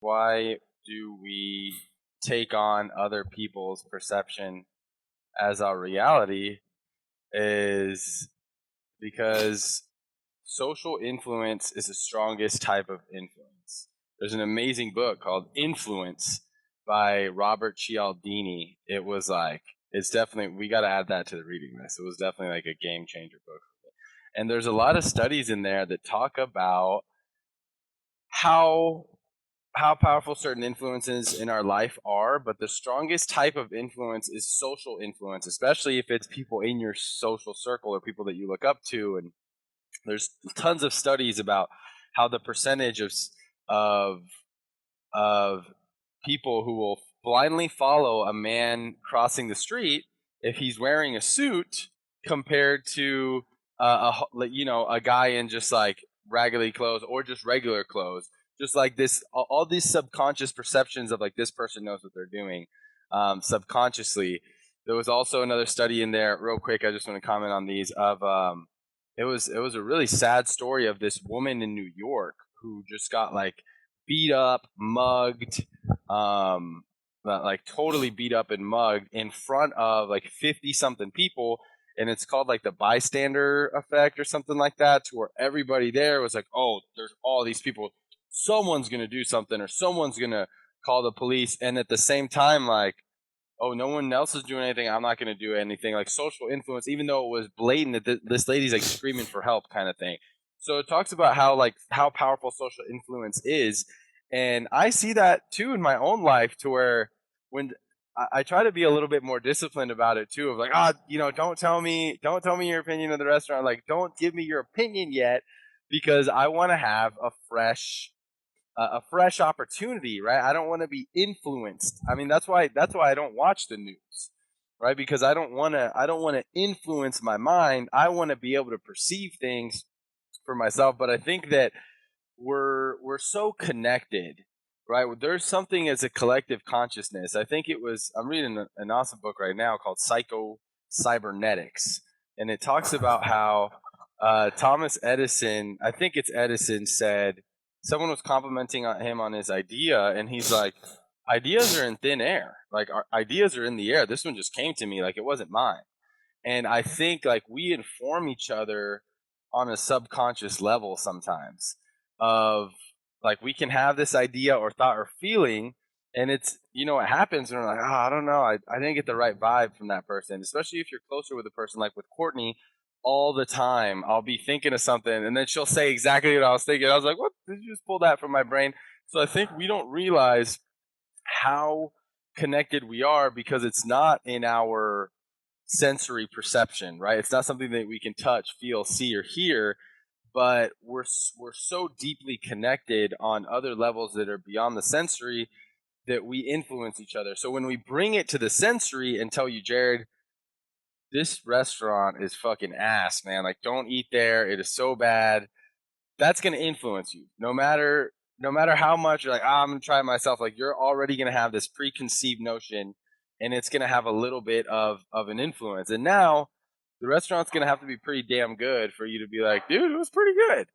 Why do we take on other people's perception as our reality is because social influence is the strongest type of influence. There's an amazing book called Influence by Robert Cialdini. It's definitely, we got to add that to the reading list. It was definitely like a game changer book. And there's a lot of studies in there that talk about how how powerful certain influences in our life are, but the strongest type of influence is social influence, especially if it's people in your social circle or people that you look up to. And there's tons of studies about how the percentage of of people who will blindly follow a man crossing the street if he's wearing a suit compared to a guy in just like raggedy clothes or just regular clothes, just like this all these subconscious perceptions of like this person knows what they're doing subconsciously. There was also another study in there real quick, I just want to comment on these of it was a really sad story of this woman in New York who just got like beat up, mugged, like totally beat up and mugged in front of like 50 something people. And it's called like the bystander effect or something like that, to where everybody there was like, oh, there's all these people. Someone's going to do something or someone's going to call the police. And at the same time, like, oh, no one else is doing anything, I'm not going to do anything. Like social influence, even though it was blatant that this lady's like screaming for help kind of thing. So it talks about how powerful social influence is. And I see that too in my own life, to where when I try to be a little bit more disciplined about it too, of like, don't tell me your opinion of the restaurant. Like, don't give me your opinion yet, because I want to have a fresh opportunity, right? I don't want to be influenced. I mean, that's why I don't watch the news, right? Because I don't want to influence my mind. I want to be able to perceive things for myself. But I think that we're so connected, right? There's something as a collective consciousness. I think I'm reading an awesome book right now called Psycho Cybernetics, and it talks about how Thomas Edison, I think it's Edison, said someone was complimenting on him on his idea, and he's like, ideas are in thin air. Like, our ideas are in the air. This one just came to me, like it wasn't mine. And I think like we inform each other on a subconscious level sometimes, of like we can have this idea or thought or feeling, and it's, what happens and we're like, oh, I don't know, I didn't get the right vibe from that person, especially if you're closer with a person. Like with Courtney, all the time I'll be thinking of something and then she'll say exactly what I was thinking. I was like, what, did you just pull that from my brain? So I think we don't realize how connected we are because it's not in our sensory perception, right? It's not something that we can touch, feel, see, or hear, but we're so deeply connected on other levels that are beyond the sensory that we influence each other. So when we bring it to the sensory and tell you, Jerrod, this restaurant is fucking ass, man. Like, don't eat there. It is so bad. That's going to influence you. No matter how much you're like, I'm going to try it myself. Like, you're already going to have this preconceived notion, and it's going to have a little bit of an influence. And now the restaurant's going to have to be pretty damn good for you to be like, dude, it was pretty good.